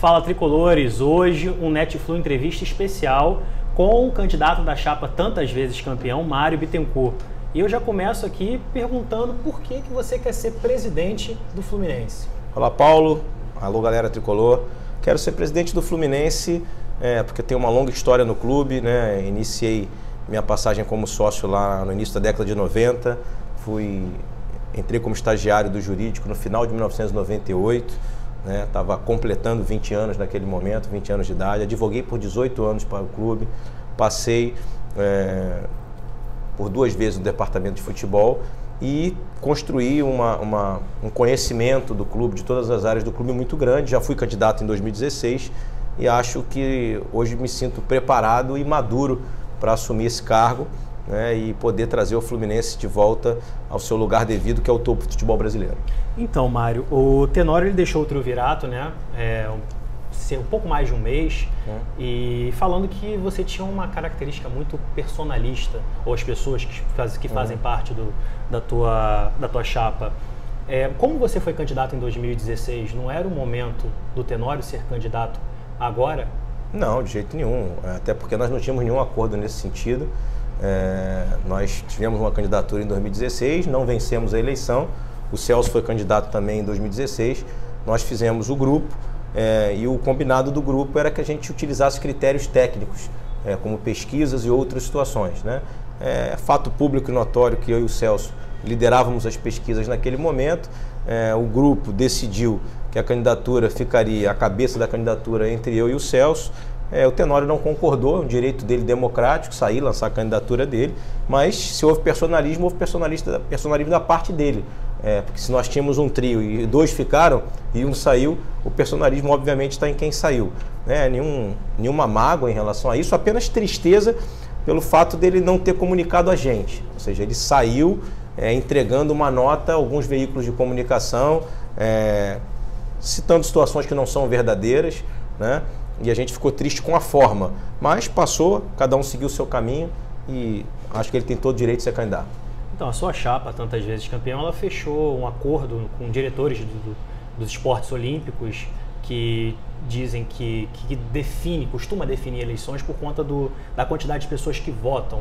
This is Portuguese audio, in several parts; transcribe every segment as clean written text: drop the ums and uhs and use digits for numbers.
Fala Tricolores, hoje um Netflu entrevista especial com o candidato da chapa tantas vezes campeão, Mário Bittencourt. E eu já começo aqui perguntando por que você quer ser presidente do Fluminense. Olá Paulo, alô galera Tricolor. Quero ser presidente do Fluminense porque tenho uma longa história no clube, né? Iniciei minha passagem como sócio lá no início da década de 90, entrei como estagiário do jurídico no final de 1998. Estava completando 20 anos naquele momento, 20 anos de idade, advoguei por 18 anos para o clube, passei por 2 vezes no departamento de futebol e construí um conhecimento do clube, de todas as áreas do clube muito grande. Já fui candidato em 2016 e acho que hoje me sinto preparado e maduro para assumir esse cargo, e poder trazer o Fluminense de volta ao seu lugar devido, que é o topo do futebol brasileiro. Então, Mário, o Tenório ele deixou o Triunvirato, um pouco mais de um mês, e falando que você tinha uma característica muito personalista, ou as pessoas que fazem parte da tua chapa. Como você foi candidato em 2016, não era o momento do Tenório ser candidato agora? Não, de jeito nenhum, até porque nós não tínhamos nenhum acordo nesse sentido. Nós tivemos uma candidatura em 2016, não vencemos a eleição. O Celso foi candidato também em 2016. Nós fizemos o grupo e o combinado do grupo era que a gente utilizasse critérios técnicos, como pesquisas e outras situações, É fato público e notório que eu e o Celso liderávamos as pesquisas naquele momento. O grupo decidiu que a candidatura ficaria, a cabeça da candidatura entre eu e o Celso. O Tenório não concordou, é um direito dele democrático, sair, lançar a candidatura dele, mas se houve personalismo da parte dele. Porque se nós tínhamos um trio e 2 ficaram e um saiu, o personalismo obviamente está em quem saiu. Nenhuma mágoa em relação a isso, apenas tristeza pelo fato dele não ter comunicado a gente. Ou seja, ele saiu entregando uma nota a alguns veículos de comunicação, citando situações que não são verdadeiras, E a gente ficou triste com a forma, mas passou, cada um seguiu o seu caminho e acho que ele tem todo o direito de ser candidato. Então, a sua chapa, tantas vezes campeão, ela fechou um acordo com diretores dos esportes olímpicos que dizem que costuma definir eleições por conta da quantidade de pessoas que votam.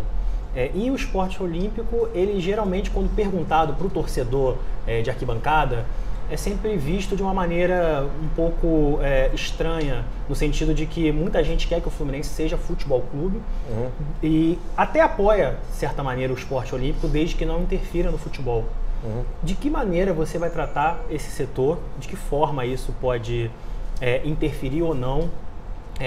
E o esporte olímpico, ele geralmente, quando perguntado para o torcedor de arquibancada, é sempre visto de uma maneira um pouco estranha, no sentido de que muita gente quer que o Fluminense seja futebol clube e até apoia, de certa maneira, o esporte olímpico, desde que não interfira no futebol. De que maneira você vai tratar esse setor? De que forma isso pode interferir ou não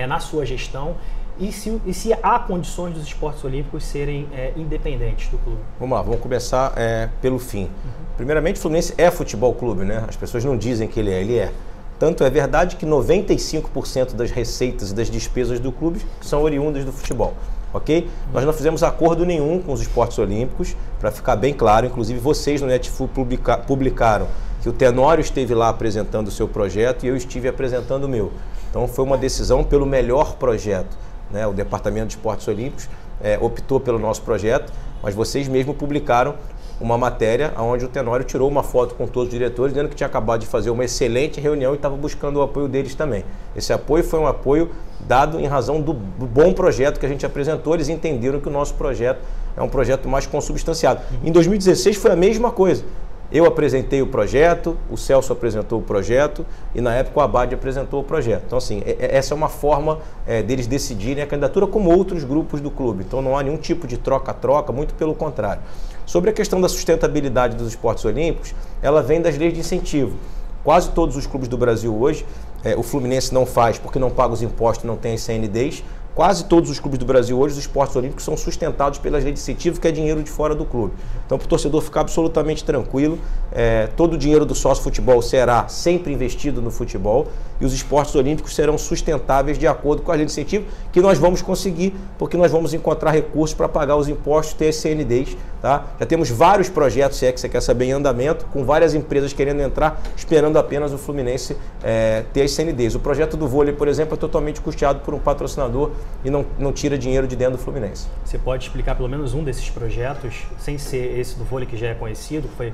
na sua gestão? E se há condições dos esportes olímpicos serem independentes do clube? Vamos lá, vamos começar pelo fim. Primeiramente, o Fluminense é futebol clube, As pessoas não dizem que ele é. Tanto é verdade que 95% das receitas e das despesas do clube são oriundas do futebol, ok? Nós não fizemos acordo nenhum com os esportes olímpicos, para ficar bem claro. Inclusive, vocês no Netflu publicaram que o Tenório esteve lá apresentando o seu projeto e eu estive apresentando o meu. Então, foi uma decisão pelo melhor projeto. O Departamento de Esportes Olímpicos optou pelo nosso projeto, mas vocês mesmos publicaram uma matéria onde o Tenório tirou uma foto com todos os diretores, dizendo que tinha acabado de fazer uma excelente reunião e estava buscando o apoio deles também. Esse apoio foi um apoio dado em razão do bom projeto que a gente apresentou. Eles entenderam que o nosso projeto é um projeto mais consubstanciado. Em 2016 foi a mesma coisa. Eu apresentei o projeto, o Celso apresentou o projeto e na época o Abad apresentou o projeto. Então assim, essa é uma forma deles decidirem a candidatura, como outros grupos do clube. Então não há nenhum tipo de troca-troca, muito pelo contrário. Sobre a questão da sustentabilidade dos esportes olímpicos, ela vem das leis de incentivo. Quase todos os clubes do Brasil hoje, o Fluminense não faz porque não paga os impostos, não tem as CNDs. Quase todos os clubes do Brasil hoje, os esportes olímpicos, são sustentados pelas leis de incentivo, que é dinheiro de fora do clube. Então, para o torcedor ficar absolutamente tranquilo, todo o dinheiro do sócio futebol será sempre investido no futebol e os esportes olímpicos serão sustentáveis de acordo com a lei de incentivo, que nós vamos conseguir, porque nós vamos encontrar recursos para pagar os impostos, ter as CNDs. Tá? Já temos vários projetos, se é que você quer saber, em andamento, com várias empresas querendo entrar, esperando apenas o Fluminense ter as CNDs. O projeto do vôlei, por exemplo, é totalmente custeado por um patrocinador e não tira dinheiro de dentro do Fluminense. Você pode explicar pelo menos um desses projetos, sem ser esse do vôlei que já é conhecido, que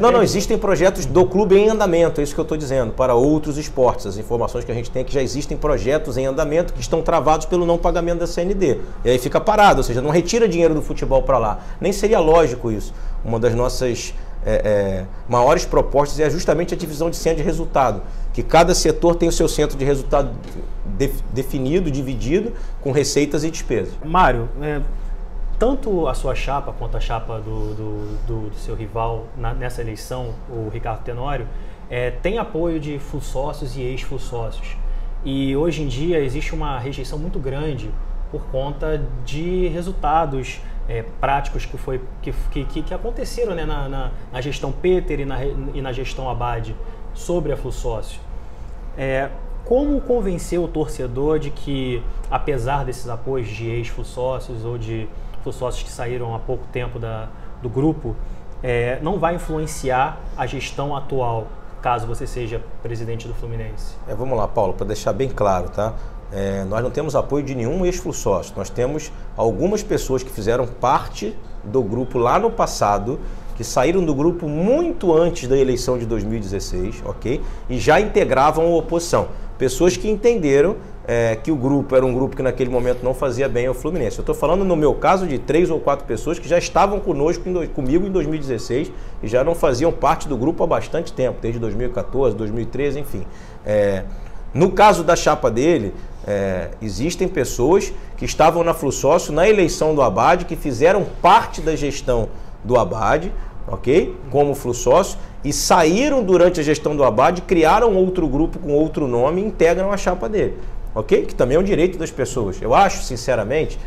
Não, existem projetos do clube em andamento, é isso que eu estou dizendo, para outros esportes. As informações que a gente tem é que já existem projetos em andamento que estão travados pelo não pagamento da CND. E aí fica parado, ou seja, não retira dinheiro do futebol para lá. Nem seria lógico isso. Uma das nossas maiores propostas é justamente a divisão de senha de resultado, que cada setor tem o seu centro de resultado definido, dividido, com receitas e despesas. Mário, tanto a sua chapa quanto a chapa do seu rival nessa eleição, o Ricardo Tenório, tem apoio de full-sócios e ex-full-sócios. E hoje em dia existe uma rejeição muito grande por conta de resultados práticos que aconteceram, né, na gestão Peter e na gestão Abad sobre a full-sócio. Como convencer o torcedor de que, apesar desses apoios de ex-full-sócios ou de full-sócios que saíram há pouco tempo do grupo, não vai influenciar a gestão atual, caso você seja presidente do Fluminense? Vamos lá, Paulo, para deixar bem claro, tá? Nós não temos apoio de nenhum ex-full-sócio. Nós temos algumas pessoas que fizeram parte do grupo lá no passado, que saíram do grupo muito antes da eleição de 2016, ok? E já integravam a oposição. Pessoas que entenderam que o grupo era um grupo que naquele momento não fazia bem ao Fluminense. Eu estou falando, no meu caso, de 3 ou 4 pessoas que já estavam comigo em 2016 e já não faziam parte do grupo há bastante tempo, desde 2014, 2013, enfim. No caso da chapa dele, existem pessoas que estavam na Flu-Sócio na eleição do Abad, que fizeram parte da gestão do Abad, ok? Como Flu-Sócio, e saíram durante a gestão do Abad, criaram outro grupo com outro nome e integram a chapa dele, ok? Que também é um direito das pessoas. Eu acho, sinceramente,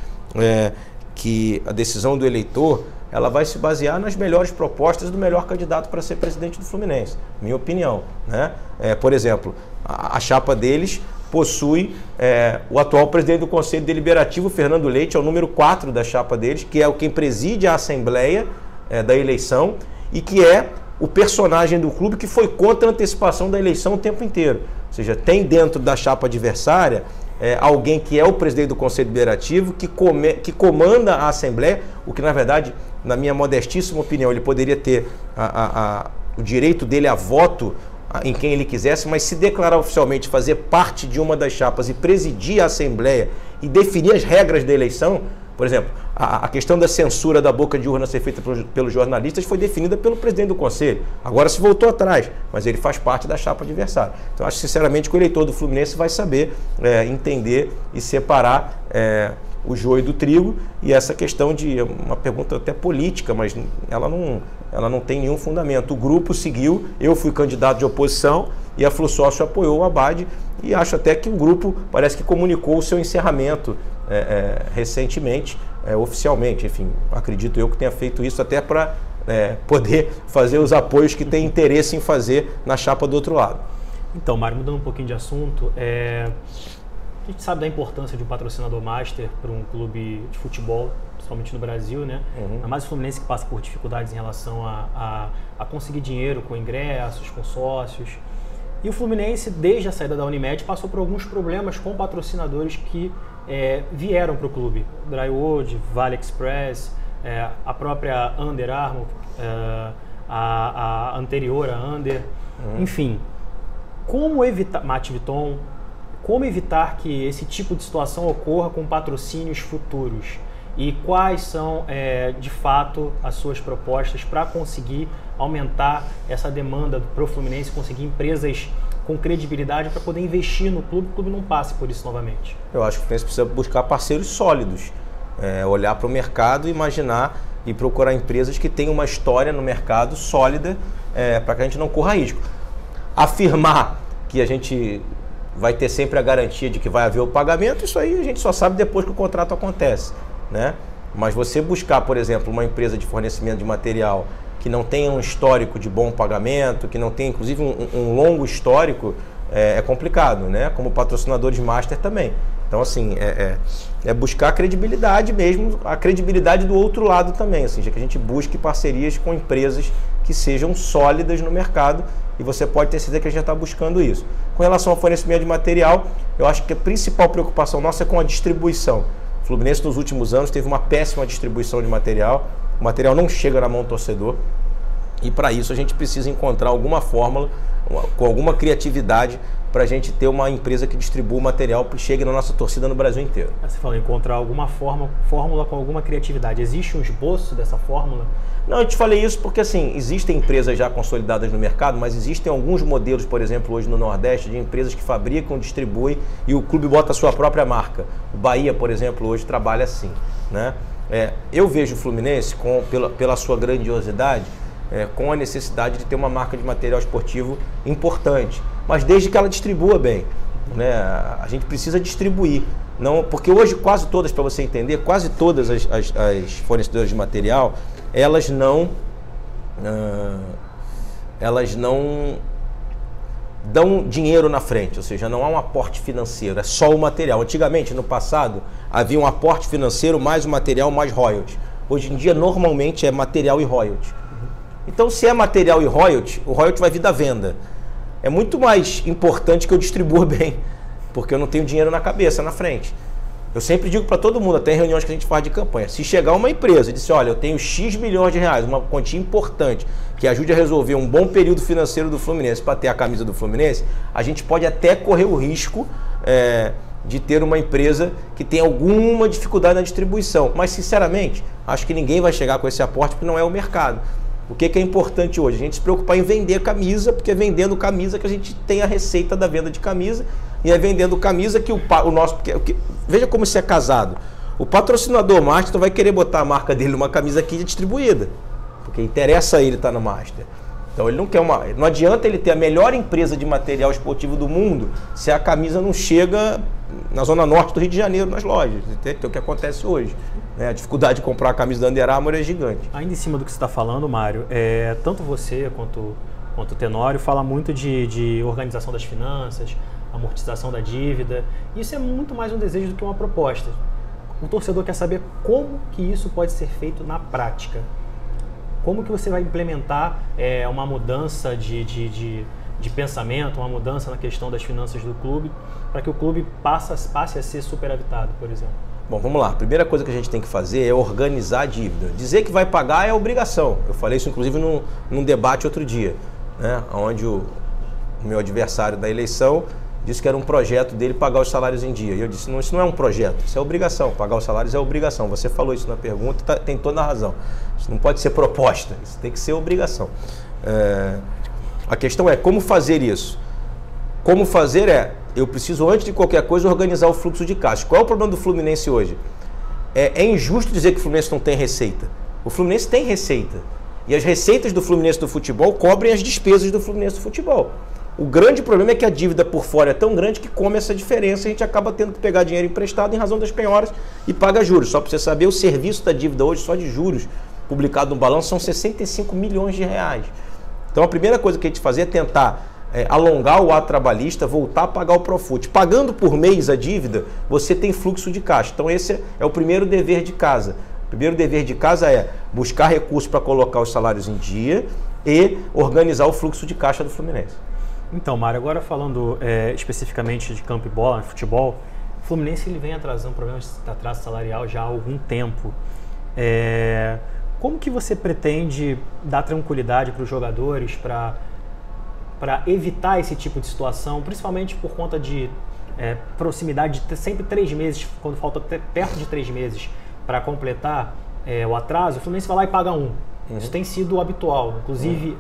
que a decisão do eleitor ela vai se basear nas melhores propostas do melhor candidato para ser presidente do Fluminense, minha opinião, né? Por exemplo, a chapa deles possui o atual presidente do Conselho Deliberativo, Fernando Leite, é o número 4 da chapa deles, que é quem preside a Assembleia da eleição e que é o personagem do clube que foi contra a antecipação da eleição o tempo inteiro. Ou seja, tem dentro da chapa adversária alguém que é o presidente do Conselho Deliberativo, que comanda a Assembleia, o que na verdade, na minha modestíssima opinião, ele poderia ter o direito dele a voto em quem ele quisesse, mas se declarar oficialmente, fazer parte de uma das chapas e presidir a Assembleia e definir as regras da eleição. Por exemplo, a questão da censura da boca de urna ser feita pelos jornalistas foi definida pelo presidente do Conselho. Agora se voltou atrás, mas ele faz parte da chapa adversária. Então acho sinceramente que o eleitor do Fluminense vai saber entender e separar o joio do trigo, e essa questão de uma pergunta até política, mas ela não tem nenhum fundamento. O grupo seguiu, eu fui candidato de oposição e a Flu-Sócio apoiou o Abad, e acho até que o grupo parece que comunicou o seu encerramento recentemente, oficialmente. Enfim, acredito eu que tenha feito isso até para poder fazer os apoios que tem interesse em fazer na chapa do outro lado. Então, Mário, mudando um pouquinho de assunto, a gente sabe da importância de um patrocinador master para um clube de futebol, principalmente no Brasil, né? Ainda mais o Fluminense, que passa por dificuldades em relação a conseguir dinheiro com ingressos, com sócios. E o Fluminense, desde a saída da Unimed, passou por alguns problemas com patrocinadores que vieram para o clube. Drywood, Vale Express, a própria Under Armour, a anterior a Under, enfim. Como evitar, Mate Vuitton, como evitar que esse tipo de situação ocorra com patrocínios futuros? E quais são, de fato, as suas propostas para conseguir aumentar essa demanda para o Fluminense, conseguir empresas com credibilidade para poder investir no clube, o clube não passe por isso novamente? Eu acho que o Fluminense precisa buscar parceiros sólidos, olhar para o mercado, imaginar e procurar empresas que tenham uma história no mercado sólida, para que a gente não corra risco. Afirmar que a gente vai ter sempre a garantia de que vai haver o pagamento, isso aí a gente só sabe depois que o contrato acontece, né? Mas você buscar, por exemplo, uma empresa de fornecimento de material que não tenha um histórico de bom pagamento, que não tenha inclusive um longo histórico, é complicado, né? Como patrocinadores master também. Então, assim, é buscar a credibilidade mesmo, a credibilidade do outro lado também, assim, que a gente busque parcerias com empresas que sejam sólidas no mercado, e você pode ter certeza que a gente já está buscando isso. Com relação ao fornecimento de material, eu acho que a principal preocupação nossa é com a distribuição. O Fluminense nos últimos anos teve uma péssima distribuição de material, o material não chega na mão do torcedor, E para isso a gente precisa encontrar alguma fórmula, com alguma criatividade, para a gente ter uma empresa que distribua o material que chegue na nossa torcida no Brasil inteiro. Você falou encontrar alguma fórmula com alguma criatividade. Existe um esboço dessa fórmula? Não, eu te falei isso porque assim, existem empresas já consolidadas no mercado, mas existem alguns modelos, por exemplo, hoje no Nordeste, de empresas que fabricam, distribuem e o clube bota a sua própria marca. O Bahia, por exemplo, hoje trabalha assim, né? Eu vejo o Fluminense, pela sua grandiosidade, com a necessidade de ter uma marca de material esportivo importante, mas desde que ela distribua bem, né? A gente precisa distribuir, não, porque hoje quase todas, para você entender, quase todas as fornecedoras de material, elas não dão dinheiro na frente, ou seja, não há um aporte financeiro, é só o material. Antigamente, no passado, havia um aporte financeiro mais o material mais royalties. Hoje em dia, normalmente, é material e royalties. Então, se é material e royalties, o royalties vai vir da venda. É muito mais importante que eu distribua bem, porque eu não tenho dinheiro na cabeça, na frente. Eu sempre digo para todo mundo, até em reuniões que a gente faz de campanha, se chegar uma empresa e disser, olha, eu tenho X milhões de reais, uma quantia importante, que ajude a resolver um bom período financeiro do Fluminense para ter a camisa do Fluminense, a gente pode até correr o risco de ter uma empresa que tem alguma dificuldade na distribuição. Mas, sinceramente, acho que ninguém vai chegar com esse aporte porque não é o mercado. O que é importante hoje? A gente se preocupar em vender camisa, porque é vendendo camisa que a gente tem a receita da venda de camisa, e é vendendo camisa que o nosso... Veja como isso é casado. O patrocinador master vai querer botar a marca dele numa camisa aqui distribuída, porque interessa a ele estar no master. Então ele não quer uma... Não adianta ele ter a melhor empresa de material esportivo do mundo se a camisa não chega na zona norte do Rio de Janeiro, nas lojas. É o que acontece hoje. A dificuldade de comprar a camisa da Under Armour é gigante. Ainda em cima do que você está falando, Mário, tanto você quanto o Tenório fala muito de organização das finanças, amortização da dívida. Isso é muito mais um desejo do que uma proposta. O torcedor quer saber como que isso pode ser feito na prática. Como que você vai implementar uma mudança de pensamento, uma mudança na questão das finanças do clube, para que o clube passe a ser superavitado, por exemplo? Bom, vamos lá. A primeira coisa que a gente tem que fazer é organizar a dívida. Dizer que vai pagar é obrigação. Eu falei isso, inclusive, num debate outro dia, né? Onde o meu adversário da eleição disse que era um projeto dele pagar os salários em dia. E eu disse, não, isso não é um projeto, isso é obrigação. Pagar os salários é obrigação. Você falou isso na pergunta, tem toda a razão. Isso não pode ser proposta, isso tem que ser obrigação. A questão é como fazer isso. Como fazer eu preciso, antes de qualquer coisa, organizar o fluxo de caixa. Qual é o problema do Fluminense hoje? É injusto dizer que o Fluminense não tem receita. O Fluminense tem receita. E as receitas do Fluminense do futebol cobrem as despesas do Fluminense do futebol. O grande problema é que a dívida por fora é tão grande que come essa diferença e a gente acaba tendo que pegar dinheiro emprestado em razão das penhoras e paga juros. Só para você saber, o serviço da dívida hoje, só de juros, publicado no balanço, são 65 milhões de reais. Então a primeira coisa que a gente fazer é tentar alongar o ato trabalhista, voltar a pagar o Profut. Pagando por mês a dívida, você tem fluxo de caixa. Então esse é o primeiro dever de casa. O primeiro dever de casa é buscar recursos para colocar os salários em dia e organizar o fluxo de caixa do Fluminense. Então, Mário, agora falando especificamente de campo e bola, futebol, o Fluminense ele vem atrasando problemas de atraso salarial já há algum tempo. Como que você pretende dar tranquilidade para os jogadores para evitar esse tipo de situação, principalmente por conta de proximidade de sempre 3 meses, quando falta perto de 3 meses para completar o atraso, o Fluminense vai lá e paga um. Isso tem sido habitual. Inclusive,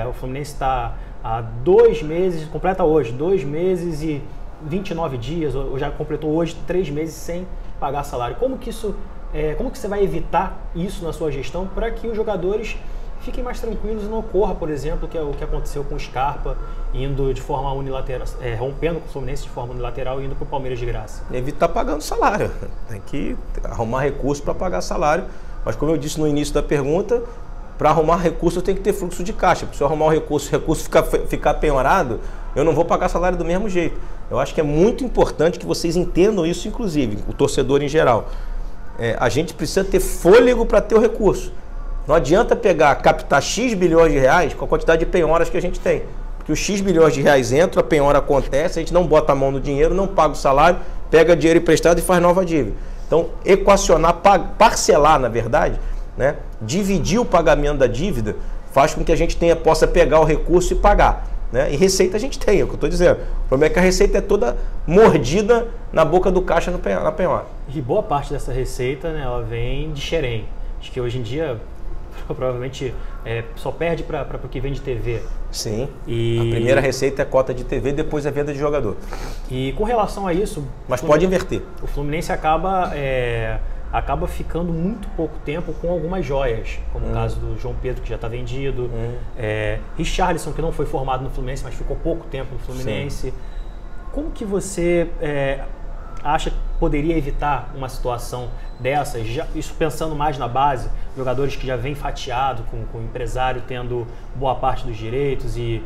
o Fluminense está há 2 meses, completa hoje, 2 meses e 29 dias, ou já completou hoje 3 meses sem pagar salário. Como que você vai evitar isso na sua gestão para que os jogadores fiquem mais tranquilos e não ocorra, por exemplo, que é o que aconteceu com o Scarpa, indo de forma unilateral, rompendo com o Fluminense de forma unilateral e indo para o Palmeiras de graça? Evitar pagando salário. Tem que arrumar recurso para pagar salário. Mas como eu disse no início da pergunta, para arrumar recurso eu tenho que ter fluxo de caixa. Se eu arrumar o recurso ficar penhorado, eu não vou pagar salário do mesmo jeito. Eu acho que é muito importante que vocês entendam isso, inclusive, o torcedor em geral. A gente precisa ter fôlego para ter o recurso. Não adianta captar X bilhões de reais com a quantidade de penhoras que a gente tem. Porque os X bilhões de reais entram, a penhora acontece, a gente não bota a mão no dinheiro, não paga o salário, pega dinheiro emprestado e faz nova dívida. Então, equacionar, parcelar, na verdade, né, dividir o pagamento da dívida faz com que a gente possa pegar o recurso e pagar. Né? E receita a gente tem, é o que eu estou dizendo. O problema é que a receita é toda mordida na boca do caixa na penhora. E boa parte dessa receita, né, ela vem de Xerém. Acho que hoje em dia provavelmente só perde para o que vem de TV. Sim, a primeira receita é cota de TV, depois é venda de jogador. E com relação a isso... Mas pode inverter. O Fluminense acaba ficando muito pouco tempo com algumas joias, como o caso do João Pedro, que já está vendido, Richarlison, que não foi formado no Fluminense, mas ficou pouco tempo no Fluminense. Sim. Como que você acha que poderia evitar uma situação dessas, isso pensando mais na base, jogadores que já vêm fatiado com o empresário tendo boa parte dos direitos e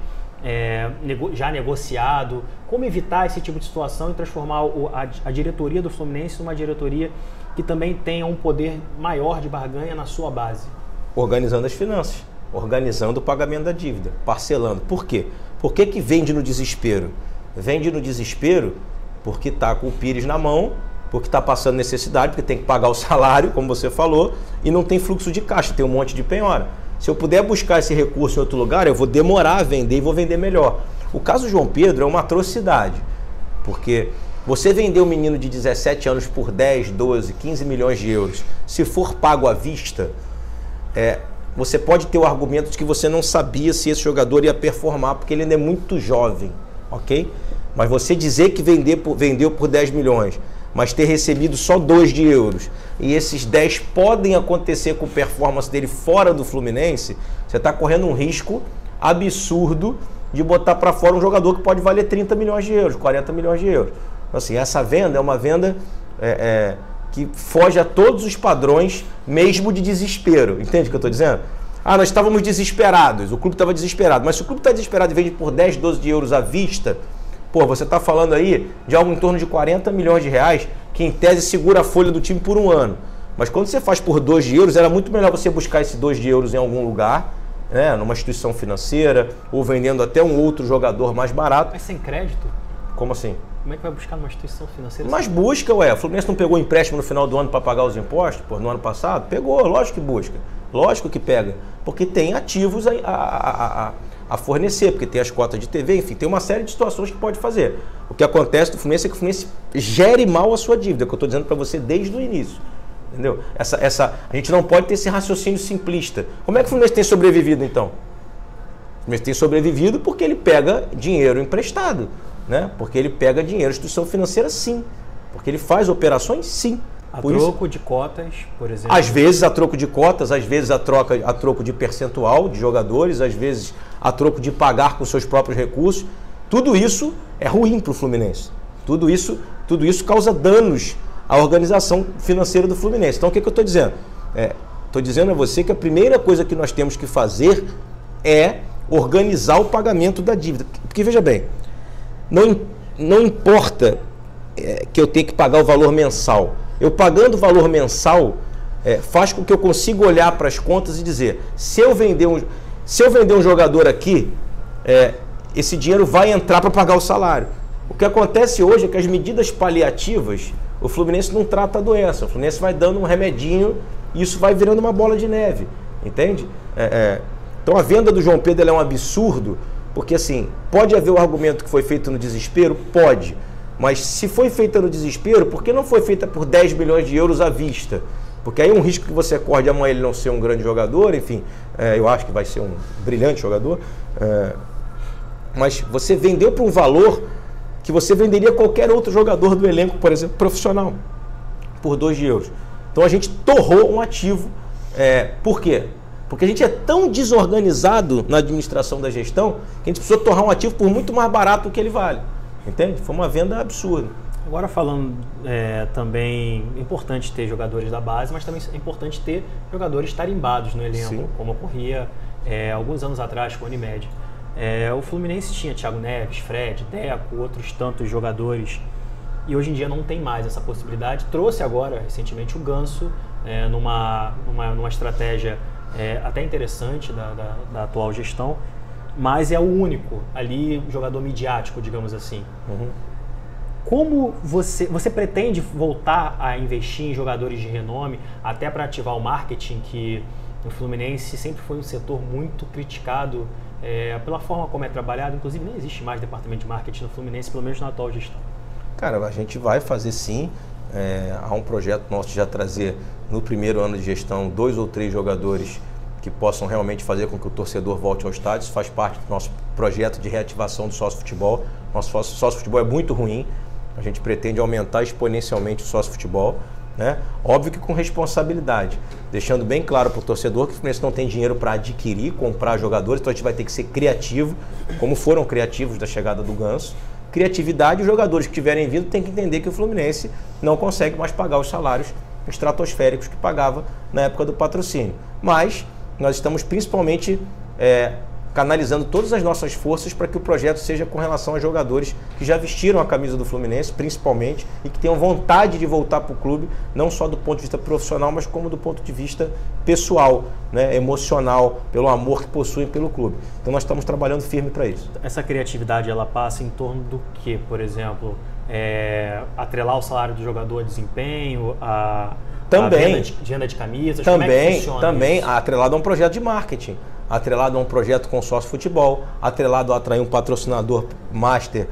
já negociado, como evitar esse tipo de situação e transformar a diretoria do Fluminense numa diretoria que também tenha um poder maior de barganha na sua base? Organizando as finanças, organizando o pagamento da dívida, parcelando. Por quê? Por que vende no desespero? Vende no desespero porque está com o Pires na mão, porque está passando necessidade, porque tem que pagar o salário, como você falou, e não tem fluxo de caixa, tem um monte de penhora. Se eu puder buscar esse recurso em outro lugar, eu vou demorar a vender e vou vender melhor. O caso do João Pedro é uma atrocidade, porque você vender um menino de 17 anos por 10, 12, 15 milhões de euros, se for pago à vista, você pode ter o argumento de que você não sabia se esse jogador ia performar, porque ele ainda é muito jovem, ok? Mas você dizer que vendeu por 10 milhões, mas ter recebido só 2 de euros, e esses 10 podem acontecer com performance dele fora do Fluminense, você está correndo um risco absurdo de botar para fora um jogador que pode valer 30 milhões de euros, 40 milhões de euros. Então, assim, essa venda é uma venda que foge a todos os padrões, mesmo de desespero. Entende o que eu estou dizendo? Nós estávamos desesperados, o clube estava desesperado, mas se o clube está desesperado e vende por 10, 12 de euros à vista, você está falando aí de algo em torno de 40 milhões de reais, que em tese segura a folha do time por um ano. Mas quando você faz por 2 de euros, era muito melhor você buscar esse 2 de euros em algum lugar, numa instituição financeira, ou vendendo até um outro jogador mais barato. Mas sem crédito? Como assim? Como é que vai buscar numa instituição financeira? Mas busca, o Fluminense não pegou empréstimo no final do ano para pagar os impostos, no ano passado? Pegou, lógico que busca, lógico que pega, porque tem ativos a fornecer, porque tem as cotas de TV, enfim, tem uma série de situações que pode fazer. O que acontece do Fluminense é que o Fluminense gere mal a sua dívida, que eu estou dizendo para você desde o início. Entendeu? A gente não pode ter esse raciocínio simplista. Como é que o Fluminense tem sobrevivido, então? O Fluminense tem sobrevivido porque ele pega dinheiro emprestado, né? Porque ele pega dinheiro, instituição financeira, sim. Porque ele faz operações, sim. A troco de cotas, por exemplo? Às vezes a troco de cotas, às vezes a troco de percentual de jogadores, às vezes a troco de pagar com seus próprios recursos. Tudo isso é ruim para o Fluminense. Tudo isso causa danos à organização financeira do Fluminense. Então o que eu estou dizendo? Estou dizendo a você que a primeira coisa que nós temos que fazer é organizar o pagamento da dívida. Porque veja bem, não importa que eu tenha que pagar o valor mensal. Eu pagando o valor mensal faz com que eu consiga olhar para as contas e dizer, se eu vender um jogador aqui, esse dinheiro vai entrar para pagar o salário. O que acontece hoje é que as medidas paliativas, o Fluminense não trata a doença, o Fluminense vai dando um remedinho e isso vai virando uma bola de neve, entende? Então a venda do João Pedro é um absurdo, porque assim, pode haver o argumento que foi feito no desespero? Pode. Mas se foi feita no desespero, por que não foi feita por 10 milhões de euros à vista? Porque aí é um risco que você corre amanhã ele não ser um grande jogador, enfim, eu acho que vai ser um brilhante jogador, mas você vendeu por um valor que você venderia qualquer outro jogador do elenco, por exemplo, profissional, por 2 de euros. Então a gente torrou um ativo. Por quê? Porque a gente é tão desorganizado na administração da gestão que a gente precisou torrar um ativo por muito mais barato do que ele vale. Entende? Foi uma venda absurda. Agora falando também, é importante ter jogadores da base, mas também é importante ter jogadores tarimbados no elenco, sim, como ocorria alguns anos atrás com a Unimed. O Fluminense tinha Thiago Neves, Fred, Deco, outros tantos jogadores, e hoje em dia não tem mais essa possibilidade. Trouxe agora, recentemente, o Ganso, numa estratégia até interessante da atual gestão, mas é o único ali jogador midiático, digamos assim. Uhum. Como você pretende voltar a investir em jogadores de renome, até para ativar o marketing que O Fluminense sempre foi um setor muito criticado pela forma como é trabalhado. Inclusive, nem existe mais departamento de marketing no Fluminense, pelo menos na atual gestão. Cara, a gente vai fazer sim. Há um projeto nosso de já trazer no primeiro ano de gestão 2 ou 3 jogadores que possam realmente fazer com que o torcedor volte ao estádio. Isso faz parte do nosso projeto de reativação do sócio-futebol. Nosso sócio-futebol é muito ruim. A gente pretende aumentar exponencialmente o sócio-futebol, né? Óbvio que com responsabilidade, deixando bem claro para o torcedor que o Fluminense não tem dinheiro para adquirir, comprar jogadores, então a gente vai ter que ser criativo, como foram criativos da chegada do Ganso. Criatividade, os jogadores que tiverem vindo têm que entender que o Fluminense não consegue mais pagar os salários estratosféricos que pagava na época do patrocínio. Mas nós estamos principalmente canalizando todas as nossas forças para que o projeto seja com relação a jogadores que já vestiram a camisa do Fluminense, principalmente, e que tenham vontade de voltar para o clube, não só do ponto de vista profissional, mas como do ponto de vista pessoal, né, emocional, pelo amor que possuem pelo clube. Então nós estamos trabalhando firme para isso. Essa criatividade, ela passa em torno do que, por exemplo? Atrelar o salário do jogador a desempenho, também, a venda de camisas? Também, como é que funciona também isso? Atrelado a um projeto de marketing, atrelado a um projeto com sócio-futebol, atrelado a atrair um patrocinador master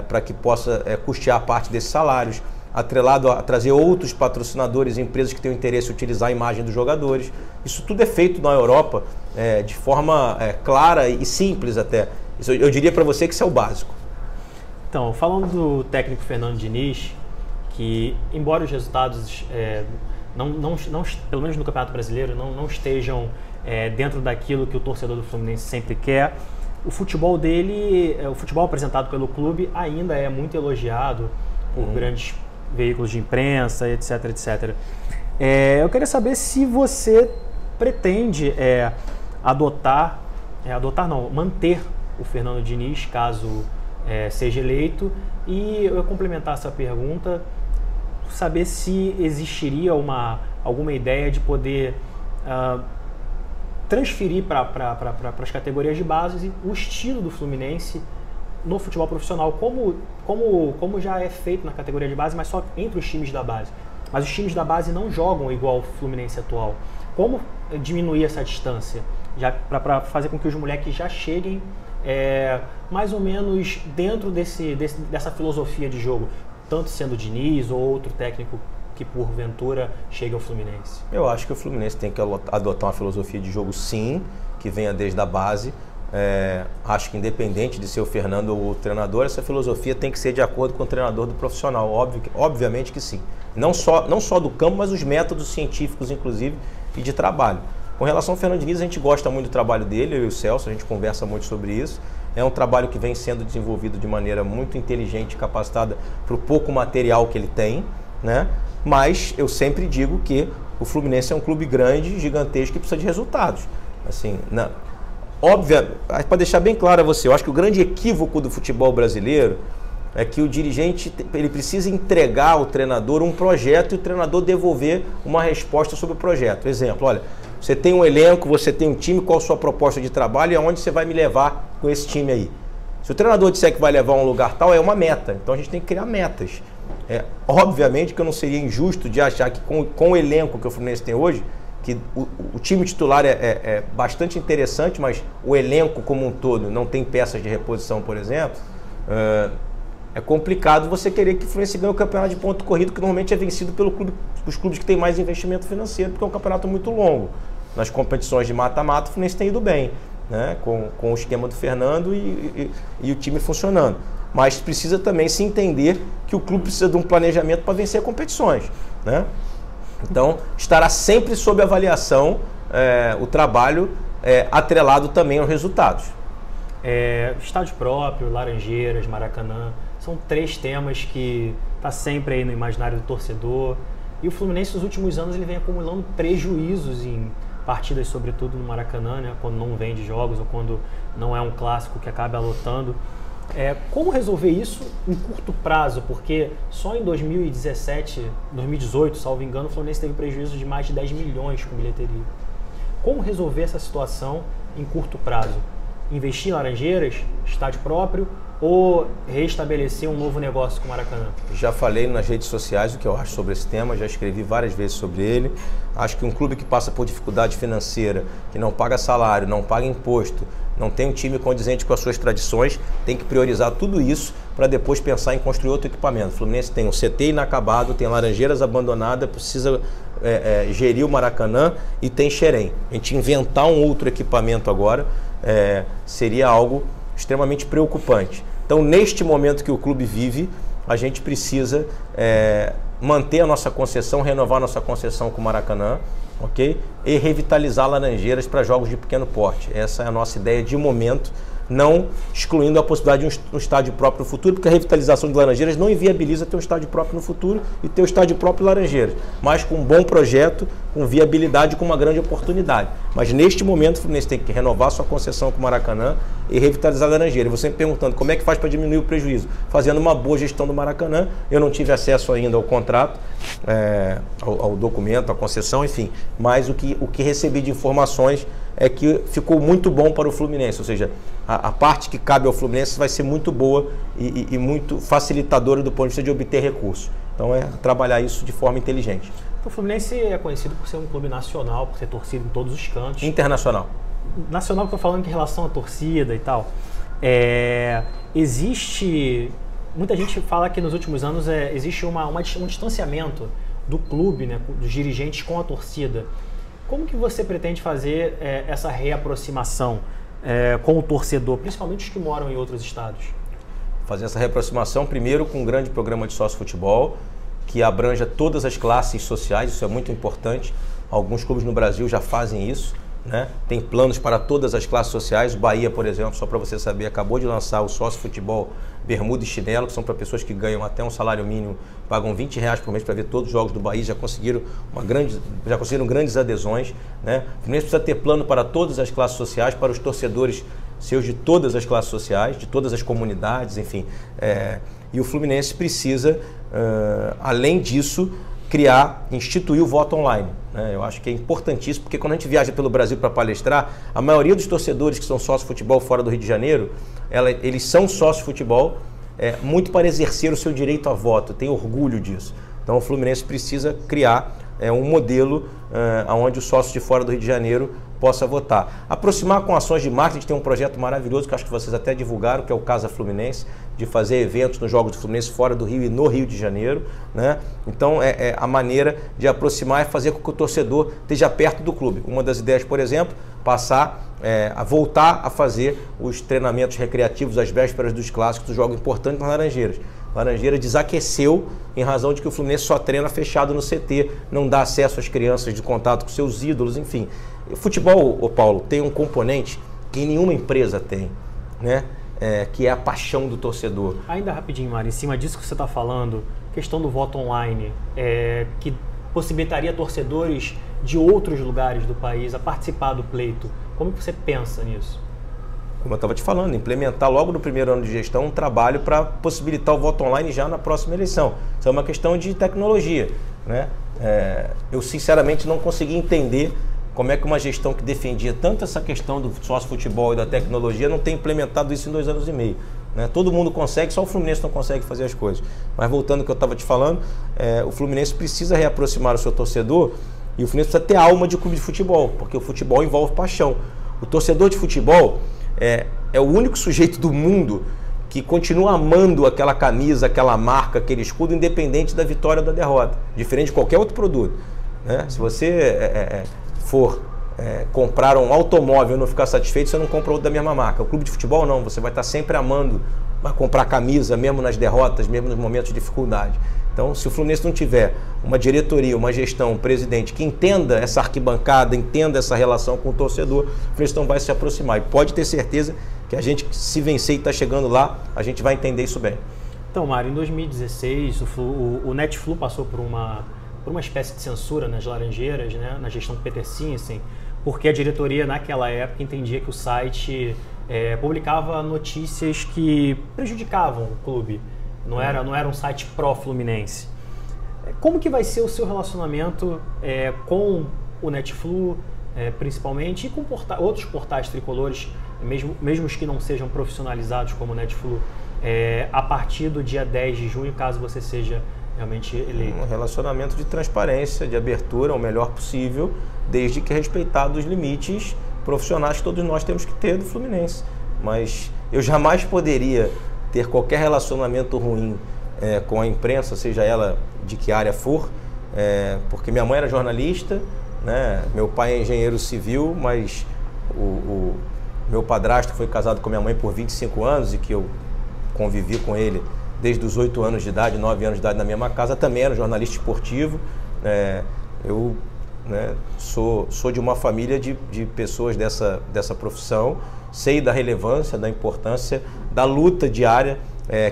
para que possa custear parte desses salários, atrelado a trazer outros patrocinadores, empresas que tenham interesse em utilizar a imagem dos jogadores. Isso tudo é feito na Europa de forma clara e simples até. Isso, eu diria para você que isso é o básico. Então, falando do técnico Fernando Diniz, que embora os resultados, pelo menos no Campeonato Brasileiro, não estejam dentro daquilo que o torcedor do Fluminense sempre quer, o futebol dele, o futebol apresentado pelo clube ainda é muito elogiado por grandes veículos de imprensa, etc, etc. Eu queria saber se você pretende manter o Fernando Diniz, caso seja eleito, e eu ia complementar essa pergunta, saber se existiria alguma ideia de poder transferir para as categorias de base o estilo do Fluminense no futebol profissional, como já é feito na categoria de base, mas só entre os times da base. Mas os times da base não jogam igual o Fluminense atual. Como diminuir essa distância, para fazer com que os moleques já cheguem mais ou menos dentro dessa filosofia de jogo, tanto sendo o Diniz ou outro técnico que porventura chegue ao Fluminense? Eu acho que o Fluminense tem que adotar uma filosofia de jogo, sim, que venha desde a base. Acho que independente de ser o Fernando ou o treinador, essa filosofia tem que ser de acordo com o treinador do profissional, obviamente que sim. Não só do campo, mas os métodos científicos, inclusive, e de trabalho. Com relação ao Fernando Diniz, a gente gosta muito do trabalho dele, eu e o Celso, a gente conversa muito sobre isso. É um trabalho que vem sendo desenvolvido de maneira muito inteligente e capacitada para o pouco material que ele tem, né? Mas eu sempre digo que o Fluminense é um clube grande, gigantesco, que precisa de resultados. Assim, para deixar bem claro a você, eu acho que o grande equívoco do futebol brasileiro é que o dirigente ele precisa entregar ao treinador um projeto e o treinador devolver uma resposta sobre o projeto. Exemplo, olha, você tem um elenco, você tem um time, qual a sua proposta de trabalho e aonde você vai me levar com esse time aí? Se o treinador disser que vai levar a um lugar tal, é uma meta. Então a gente tem que criar metas. Obviamente que eu não seria injusto de achar que com o elenco que o Fluminense tem hoje, que o time titular é bastante interessante, mas o elenco como um todo não tem peças de reposição, por exemplo, é complicado você querer que o Fluminense ganhe o campeonato de ponto corrido, que normalmente é vencido pelos clubes que têm mais investimento financeiro, porque é um campeonato muito longo. Nas competições de mata-mata, o Fluminense tem ido bem, né? Com o esquema do Fernando e o time funcionando. Mas precisa também se entender que o clube precisa de um planejamento para vencer competições, né? Então, estará sempre sob avaliação o trabalho atrelado também aos resultados. Estádio próprio, Laranjeiras, Maracanã, são 3 temas que tá sempre aí no imaginário do torcedor. E o Fluminense, nos últimos anos, ele vem acumulando prejuízos em partidas, sobretudo no Maracanã, né? Quando não vende jogos ou quando não é um clássico que acaba lotando. Como resolver isso em curto prazo? Porque só em 2018, salvo engano, o Fluminense teve prejuízo de mais de 10 milhões com bilheteria. Como resolver essa situação em curto prazo? investir em Laranjeiras, estádio próprio, ou restabelecer um novo negócio com o Maracanã? Já falei nas redes sociais o que eu acho sobre esse tema, já escrevi várias vezes sobre ele. Acho que um clube que passa por dificuldade financeira, que não paga salário, não paga imposto, não tem um time condizente com as suas tradições, tem que priorizar tudo isso para depois pensar em construir outro equipamento. O Fluminense tem um CT inacabado, tem Laranjeiras abandonada, precisa gerir o Maracanã e tem Xerém. A gente inventar um outro equipamento agora seria algo extremamente preocupante. Então, neste momento que o clube vive, a gente precisa manter a nossa concessão, renovar a nossa concessão com o Maracanã, ok? E revitalizar Laranjeiras para jogos de pequeno porte. Essa é a nossa ideia de momento, não excluindo a possibilidade de um estádio próprio no futuro, porque a revitalização de Laranjeiras não inviabiliza ter um estádio próprio no futuro e ter um estádio próprio em Laranjeiras, mas com um bom projeto, com viabilidade, com uma grande oportunidade. Mas neste momento o Fluminense tem que renovar sua concessão com o Maracanã e revitalizar Laranjeiras. Você me perguntando como é que faz para diminuir o prejuízo? Fazendo uma boa gestão do Maracanã. Eu não tive acesso ainda ao contrato, ao documento, à concessão, enfim, mas o que recebi de informações é que ficou muito bom para o Fluminense, ou seja, a parte que cabe ao Fluminense vai ser muito boa e muito facilitadora do ponto de vista de obter recursos. Então trabalhar isso de forma inteligente. O Fluminense é conhecido por ser um clube nacional, por ter torcida em todos os cantos. Internacional. Nacional que eu estou falando em relação à torcida e tal. Existe... Muita gente fala que nos últimos anos existe um distanciamento do clube, né, dos dirigentes com a torcida. Como que você pretende fazer essa reaproximação com o torcedor, principalmente os que moram em outros estados? Fazer essa reaproximação primeiro com um grande programa de sócio-futebol que abranja todas as classes sociais, isso é muito importante. Alguns clubes no Brasil já fazem isso, né? Tem planos para todas as classes sociais. O Bahia, por exemplo, só para você saber, acabou de lançar o sócio-futebol bermuda e chinelo, que são para pessoas que ganham até um salário mínimo, pagam R$20 por mês para ver todos os jogos do Bahia, já conseguiram grandes adesões, né? O Fluminense precisa ter plano para todas as classes sociais, para os torcedores seus de todas as classes sociais, de todas as comunidades, enfim. E o Fluminense precisa, além disso, instituir o voto online, né? Eu acho que é importantíssimo, porque quando a gente viaja pelo Brasil para palestrar, a maioria dos torcedores que são sócio-futebol fora do Rio de Janeiro, eles são sócio-futebol muito para exercer o seu direito a voto, tem orgulho disso. Então o Fluminense precisa criar um modelo onde o sócio de fora do Rio de Janeiro possa votar. Aproximar com ações de marketing. A gente tem um projeto maravilhoso que acho que vocês até divulgaram, que é o Casa Fluminense, de fazer eventos nos Jogos do Fluminense fora do Rio e no Rio de Janeiro, né? Então a maneira de aproximar é fazer com que o torcedor esteja perto do clube. Uma das ideias, por exemplo, passar a voltar a fazer os treinamentos recreativos às vésperas dos clássicos, do jogo importante nas Laranjeiras. Laranjeira desaqueceu em razão de que o Fluminense só treina fechado no CT, não dá acesso às crianças de contato com seus ídolos, enfim. O futebol, Paulo, tem um componente que nenhuma empresa tem, né? Que é a paixão do torcedor. Ainda rapidinho, Mário, em cima disso que você está falando, questão do voto online, que possibilitaria torcedores de outros lugares do país a participar do pleito. Como que você pensa nisso? Como eu estava te falando, implementar logo no primeiro ano de gestão um trabalho para possibilitar o voto online já na próxima eleição. Isso é uma questão de tecnologia, né? Eu sinceramente não consegui entender como é que uma gestão que defendia tanto essa questão do sócio-futebol e da tecnologia não tem implementado isso em 2 anos e meio. Né? Todo mundo consegue, só o Fluminense não consegue fazer as coisas. Mas voltando ao que eu estava te falando, o Fluminense precisa reaproximar o seu torcedor e o Fluminense precisa ter alma de clube de futebol, porque o futebol envolve paixão. O torcedor de futebol é o único sujeito do mundo que continua amando aquela camisa, aquela marca, aquele escudo, independente da vitória ou da derrota, diferente de qualquer outro produto. Né? Se você for comprar um automóvel e não ficar satisfeito, você não compra outro da mesma marca. O clube de futebol não, você vai estar sempre amando, vai comprar camisa, mesmo nas derrotas, mesmo nos momentos de dificuldade. Então, se o Fluminense não tiver uma diretoria, uma gestão, um presidente que entenda essa arquibancada, entenda essa relação com o torcedor, o Fluminense não vai se aproximar. E pode ter certeza que a gente, se vencer e está chegando lá, a gente vai entender isso bem. Então, Mário, em 2016, o NetFlu passou por uma espécie de censura nas Laranjeiras, né, na gestão do Peter Sinsen, porque a diretoria naquela época entendia que o site publicava notícias que prejudicavam o clube, não era um site pró-Fluminense. Como que vai ser o seu relacionamento com o NetFlu, principalmente, e com outros portais tricolores, mesmo os que não sejam profissionalizados como o Netflu, a partir do dia 10 de junho, caso você seja realmente eleito? Um relacionamento de transparência, de abertura, o melhor possível, desde que respeitados os limites profissionais que todos nós temos que ter do Fluminense. Mas eu jamais poderia ter qualquer relacionamento ruim com a imprensa, seja ela de que área for, porque minha mãe era jornalista, né? Meu pai é engenheiro civil, mas o meu padrasto foi casado com minha mãe por 25 anos e que eu convivi com ele desde os 8 anos de idade, 9 anos de idade na mesma casa, também era jornalista esportivo. Eu sou de uma família de pessoas dessa profissão, sei da relevância, da importância, da luta diária,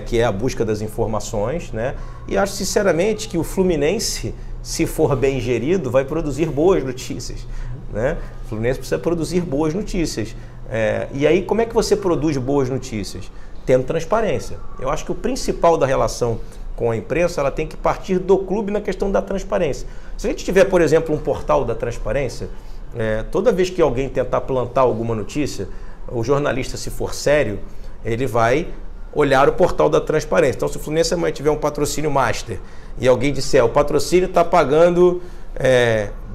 que é a busca das informações, né? E acho sinceramente que o Fluminense, se for bem gerido, vai produzir boas notícias, né? O Fluminense precisa produzir boas notícias. E aí, como é que você produz boas notícias? Tendo transparência. Eu acho que o principal da relação com a imprensa, ela tem que partir do clube na questão da transparência. Se a gente tiver, por exemplo, um portal da transparência, toda vez que alguém tentar plantar alguma notícia, o jornalista, se for sério, ele vai olhar o portal da transparência. Então, se o Fluminense amanhã tiver um patrocínio master e alguém disser, o patrocínio está pagando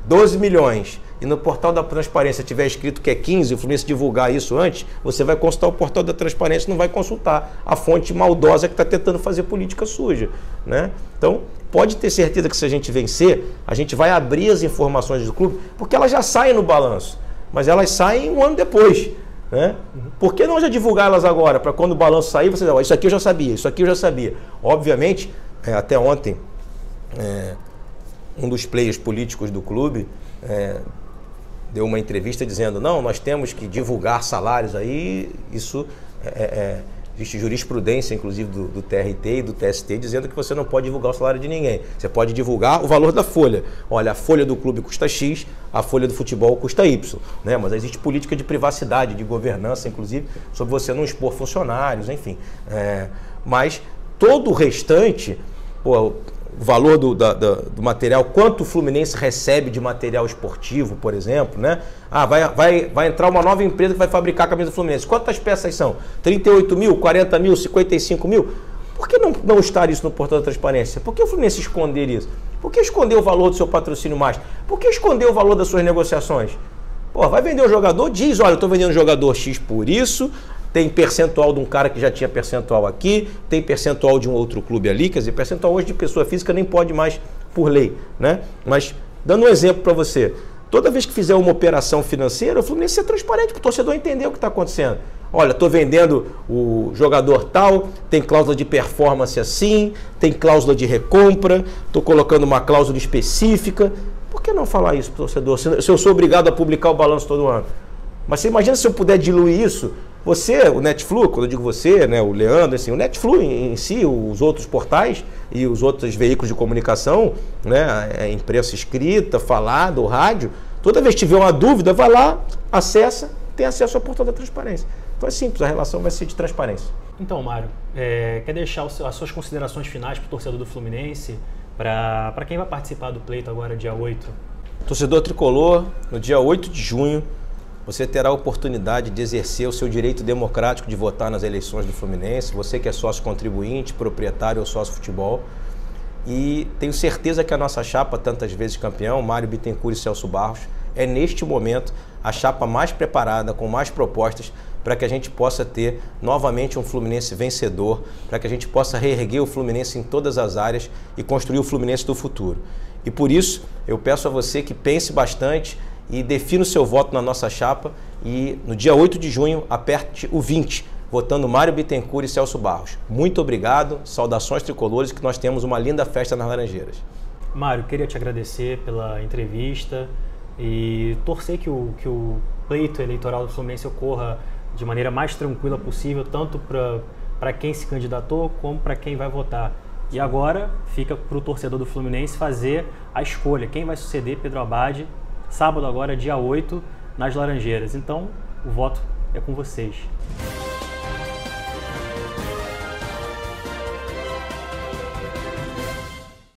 12 milhões, e no portal da transparência tiver escrito que é 15, o Fluminense divulgar isso antes, você vai consultar o portal da transparência e não vai consultar a fonte maldosa que está tentando fazer política suja, né? Então, pode ter certeza que se a gente vencer, a gente vai abrir as informações do clube, porque elas já saem no balanço, mas elas saem um ano depois, né? Por que não já divulgar elas agora, para quando o balanço sair, você diz, isso aqui eu já sabia, isso aqui eu já sabia. Obviamente, até ontem, um dos players políticos do clube deu uma entrevista dizendo, não, nós temos que divulgar salários aí, isso existe jurisprudência, inclusive, do TRT e do TST, dizendo que você não pode divulgar o salário de ninguém. Você pode divulgar o valor da folha. Olha, a folha do clube custa X, a folha do futebol custa Y, né? Mas existe política de privacidade, de governança, inclusive, sobre você não expor funcionários, enfim. Mas todo o restante, o valor do material, quanto o Fluminense recebe de material esportivo, por exemplo, né? Vai entrar uma nova empresa que vai fabricar a camisa do Fluminense. Quantas peças são? 38 mil, 40 mil, 55 mil? Por que não estar isso no portal da transparência? Por que o Fluminense esconder isso? Por que esconder o valor do seu patrocínio mais? Por que esconder o valor das suas negociações? Pô, vai vender um jogador? Diz, olha, eu estou vendendo um jogador X por isso, tem percentual de um cara que já tinha percentual aqui, tem percentual de um outro clube ali, quer dizer, percentual hoje de pessoa física nem pode mais por lei, né? Mas, dando um exemplo para você, toda vez que fizer uma operação financeira, o Fluminense é transparente para o torcedor entender o que está acontecendo. Olha, estou vendendo o jogador tal, tem cláusula de performance assim, tem cláusula de recompra, estou colocando uma cláusula específica. Por que não falar isso para o torcedor, se eu sou obrigado a publicar o balanço todo ano? Mas você imagina se eu puder diluir isso. Você, o Netflu, quando eu digo você, né, o Leandro, assim, o Netflu em si, os outros portais e os outros veículos de comunicação, né, imprensa escrita, falada, o rádio, toda vez que tiver uma dúvida, vai lá, acessa, tem acesso ao portal da transparência. Então é simples, a relação vai ser de transparência. Então, Mário, quer deixar as suas considerações finais para o torcedor do Fluminense, para quem vai participar do pleito agora, dia 8? Torcedor tricolor, no dia 8 de junho, você terá a oportunidade de exercer o seu direito democrático de votar nas eleições do Fluminense, você que é sócio contribuinte, proprietário ou sócio futebol. E tenho certeza que a nossa chapa, tantas vezes campeão, Mário Bittencourt e Celso Barros, é neste momento a chapa mais preparada, com mais propostas, para que a gente possa ter novamente um Fluminense vencedor, para que a gente possa reerguer o Fluminense em todas as áreas e construir o Fluminense do futuro. E por isso, eu peço a você que pense bastante e defina o seu voto na nossa chapa e no dia 8 de junho aperte o 20, votando Mário Bittencourt e Celso Barros. Muito obrigado, saudações tricolores, que nós temos uma linda festa nas Laranjeiras. Mário, queria te agradecer pela entrevista e torcer que o pleito eleitoral do Fluminense ocorra de maneira mais tranquila possível, tanto para quem se candidatou como para quem vai votar. E agora fica para o torcedor do Fluminense fazer a escolha, quem vai suceder Pedro Abad, sábado agora, dia 8, nas Laranjeiras. Então, o voto é com vocês.